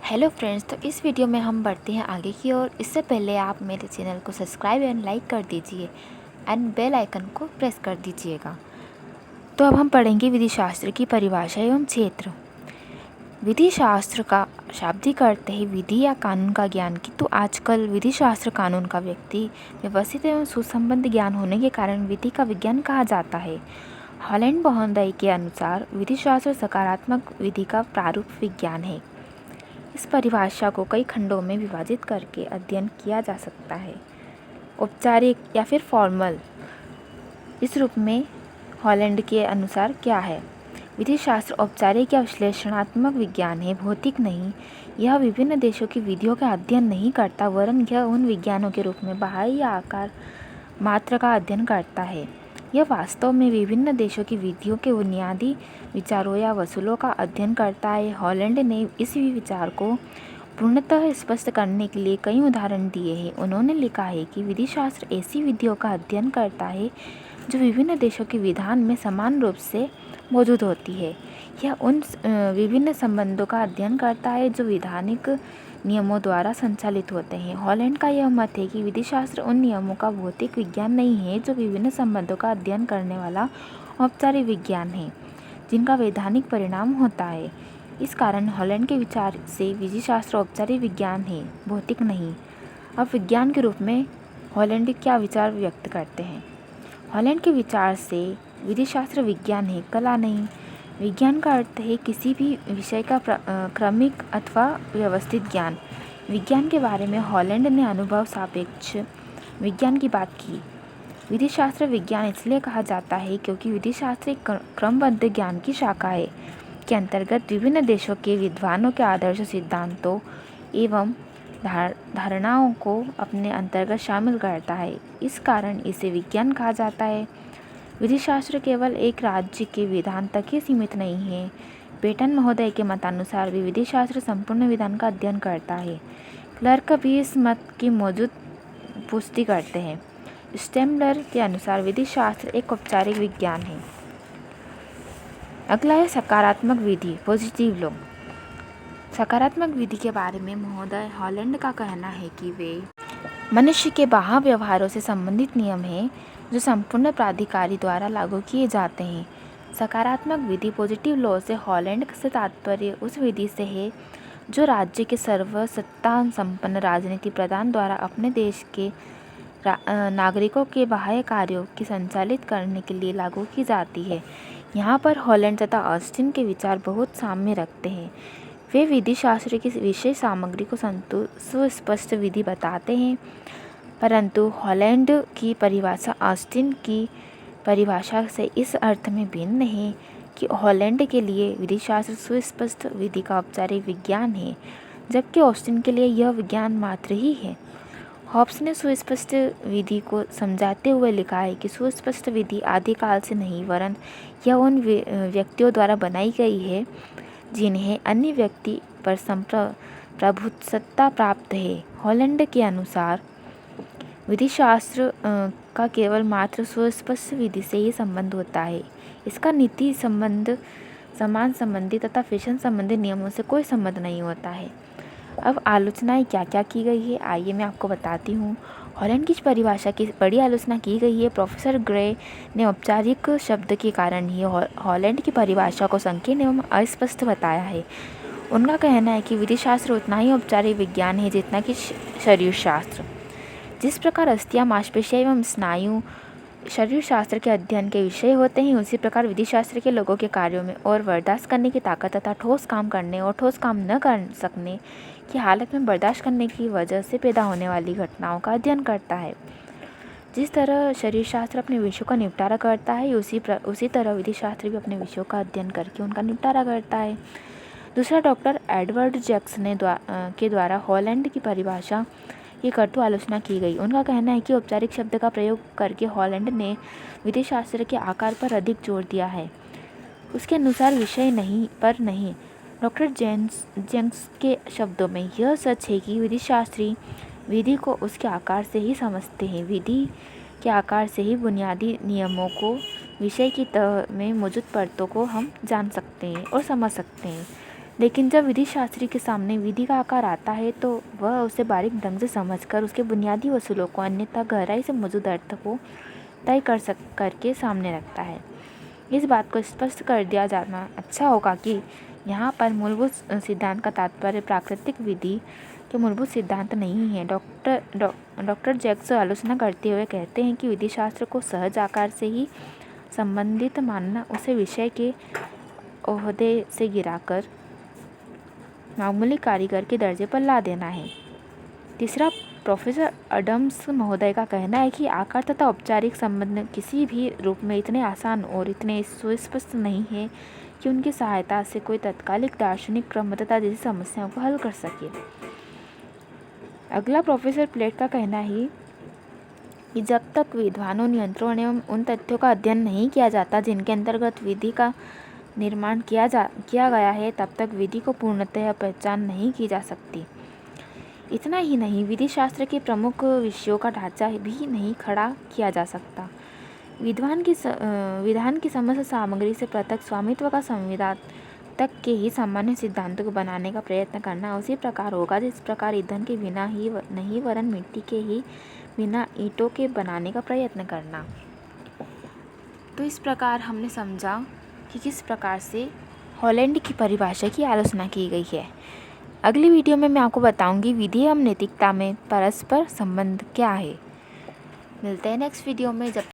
Hello friends, तो इस video में हम बढ़ते हैं आगे की ओर। इससे पहले आप मेरे चैनल को सब्सक्राइब एंड लाइक कर दीजिए एंड बेल आइकन को प्रेस कर दीजिएगा। तो अब हम पढ़ेंगे विधि शास्त्र की परिभाषा एवं क्षेत्र। विधि शास्त्र का शाब्दिक अर्थ है विधि या कानून का ज्ञान की। तो आजकल विधि शास्त्र कानून का व्यक्ति व्यवस्थित एवं सुसंबद्ध ज्ञान होने के कारण विधि का विज्ञान कहा जाता है। हॉलैंड महोदय के अनुसार विधि शास्त्र सकारात्मक विधि का प्रारूप विज्ञान है। इस परिभाषा को कई खंडों में विभाजित करके अध्ययन किया जा सकता है। औपचारिक या फिर फॉर्मल। इस रूप में हॉलैंड के अनुसार क्या है? विधि शास्त्र औपचारिक या विश्लेषणात्मक विज्ञान है, भौतिक नहीं। यह विभिन्न देशों की विधियों का अध्ययन नहीं करता, वरन यह उन विज्ञानों के रूप में बाह्य या आकार मात्र का अध्ययन करता है। यह वास्तव में विभिन्न देशों की विधियों के बुनियादी विचारों या वसूलों का अध्ययन करता है। हॉलैंड ने इस विचार को पूर्णतः स्पष्ट करने के लिए कई उदाहरण दिए हैं। उन्होंने लिखा है कि विधि शास्त्र ऐसी विधियों का अध्ययन करता है जो विभिन्न देशों के विधान में समान रूप से मौजूद होती है। यह उन विभिन्न संबंधों का अध्ययन करता है जो विधानिक नियमों द्वारा संचालित होते हैं। हॉलैंड का यह मत है कि विधि शास्त्र उन नियमों का भौतिक विज्ञान नहीं है जो विभिन्न संबंधों का अध्ययन करने वाला औपचारिक विज्ञान है, जिनका वैधानिक परिणाम होता है। इस कारण हॉलैंड के विचार से विधि शास्त्र औपचारिक विज्ञान है, भौतिक नहीं। अब विज्ञान के रूप में हॉलैंड क्या विचार व्यक्त करते हैं? हॉलैंड के विचार से विधि शास्त्र विज्ञान है, कला नहीं। विज्ञान का अर्थ है किसी भी विषय का क्रमिक अथवा व्यवस्थित ज्ञान। विज्ञान के बारे में हॉलैंड ने अनुभव सापेक्ष विज्ञान की बात की। विधि शास्त्र विज्ञान इसलिए कहा जाता है क्योंकि विधि शास्त्र एक क्रमबद्ध ज्ञान की शाखा है के अंतर्गत विभिन्न देशों के विद्वानों के आदर्श सिद्धांतों एवं धारणाओं को अपने अंतर्गत शामिल करता है। इस कारण इसे विज्ञान कहा जाता है। विधि शास्त्र केवल एक राज्य के विधान तक ही सीमित नहीं है। पेटन महोदय के मतानुसार भी विधि शास्त्र संपूर्ण विधान का अध्ययन करता है। क्लर्क भी इस मत की मौजूद पुष्टि करते हैं। स्टेमलर के अनुसार विधि शास्त्र एक औपचारिक विज्ञान है। अगला है सकारात्मक विधि, पॉजिटिव लॉ। सकारात्मक विधि के बारे में महोदय हॉलैंड का कहना है कि वे मनुष्य के बाह्य व्यवहारों से संबंधित नियम हैं जो संपूर्ण प्राधिकारी द्वारा लागू किए जाते हैं। सकारात्मक विधि, पॉजिटिव लॉ से हॉलैंड से तात्पर्य उस विधि से है जो राज्य के सर्वसत्ता संपन्न राजनीति प्रधान द्वारा अपने देश के नागरिकों के बाह्य कार्यों की संचालित करने के लिए लागू की जाती है। यहाँ पर हॉलैंड तथा ऑस्टिन के विचार बहुत साम्य रखते हैं। वे विधि शास्त्र की विशेष सामग्री को सुस्पष्ट विधि बताते हैं, परंतु हॉलैंड की परिभाषा ऑस्टिन की परिभाषा से इस अर्थ में भिन्न है कि हॉलैंड के लिए विधि शास्त्र सुस्पष्ट विधि का औपचारिक विज्ञान है, जबकि ऑस्टिन के लिए यह विज्ञान मात्र ही है। हॉब्स ने सुस्पष्ट विधि को समझाते हुए लिखा है कि सुस्पष्ट विधि आदिकाल से नहीं, वरन यह उन व्यक्तियों द्वारा बनाई गई है जिन्हें अन्य व्यक्ति पर प्रभुत्वसत्ता प्राप्त है। हॉलैंड के अनुसार विधि शास्त्र का केवल मात्र सुस्पष्ट विधि से ही संबंध होता है। इसका नीति संबंध, समान संबंधी तथा फैशन संबंधी नियमों से कोई संबंध नहीं होता है। अब आलोचनाएं क्या क्या की गई है, आइए मैं आपको बताती हूँ। हॉलैंड की परिभाषा की बड़ी आलोचना की गई है। प्रोफेसर ग्रे ने औपचारिक शब्द के कारण ही हॉलैंड की परिभाषा को संकीर्ण एवं अस्पष्ट बताया है। उनका कहना है कि विधि शास्त्र उतना ही औपचारिक विज्ञान है जितना कि शरीर शास्त्र। जिस प्रकार अस्थियाँ, मांसपेशियाँ एवं स्नायु शरीर शास्त्र के अध्ययन के विषय होते हैं, उसी प्रकार विधि शास्त्र के लोगों के कार्यों में और बर्दाश्त करने की ताकत तथा ठोस काम करने और ठोस काम न कर सकने की हालत में बर्दाश्त करने की वजह से पैदा होने वाली घटनाओं का अध्ययन करता है। जिस तरह शरीर शास्त्र अपने विषयों का निपटारा करता है, उसी तरह विधि शास्त्र भी अपने विषयों का अध्ययन करके उनका निपटारा करता है। दूसरा, डॉक्टर एडवर्ड जैक्सन के द्वारा हॉलैंड की परिभाषा की कटु आलोचना की गई। उनका कहना है कि औपचारिक शब्द का प्रयोग करके हॉलैंड ने विधि शास्त्र के आकार पर अधिक जोर दिया है, उसके अनुसार विषय नहीं पर नहीं। डॉक्टर जेंस के शब्दों में यह सच है कि विधि शास्त्री विधि को उसके आकार से ही समझते हैं। विधि के आकार से ही बुनियादी नियमों को, विषय की तह में मौजूद परतों को हम जान सकते हैं और समझ सकते हैं। लेकिन जब विधि शास्त्री के सामने विधि का आकार आता है तो वह उसे बारीक ढंग से समझकर उसके बुनियादी असूलों को, अन्यथा गहराई से मौजूद अर्थ को तय करके सामने रखता है। इस बात को स्पष्ट कर दिया जाना अच्छा होगा कि यहाँ पर मूलभूत सिद्धांत का तात्पर्य प्राकृतिक विधि के मूलभूत सिद्धांत नहीं है। डॉक्टर जैक्स आलोचना करते हुए कहते हैं कि विधि शास्त्र को सहज आकार से ही संबंधित मानना उसे विषय के ओहदे से गिराकर मामूली कारीगर के दर्जे पर ला देना है। तीसरा, प्रोफेसर एडम्स महोदय का कहना है कि आकार तथा औपचारिक संबंध किसी भी रूप में इतने आसान और इतने सुस्पष्ट नहीं है कि उनकी सहायता से कोई तत्कालिक दार्शनिक क्रमबद्धता जैसी समस्याओं को हल कर सके। अगला, प्रोफेसर प्लेट का कहना है कि जब तक विद्वानों, नियंत्रणों एवं उन तथ्यों का अध्ययन नहीं किया जाता जिनके अंतर्गत विधि का निर्माण किया गया है, तब तक विधि को पूर्णतः पहचान नहीं की जा सकती। इतना ही नहीं, विधि शास्त्र के प्रमुख विषयों का ढांचा भी नहीं खड़ा किया जा सकता। विधान की समस्त सामग्री से पृथक स्वामित्व का संविधान तक के ही सामान्य सिद्धांतों को बनाने का प्रयत्न करना उसी प्रकार होगा जिस प्रकार ईंधन के बिना ही नहीं वरन मिट्टी के ही बिना ईंटों के बनाने का प्रयत्न करना। तो इस प्रकार हमने समझा कि किस प्रकार से हॉलैंड की परिभाषा की आलोचना की गई है। अगली वीडियो में मैं आपको बताऊंगी विधि एवं नैतिकता में परस्पर संबंध क्या है। मिलते हैं नेक्स्ट वीडियो में। जब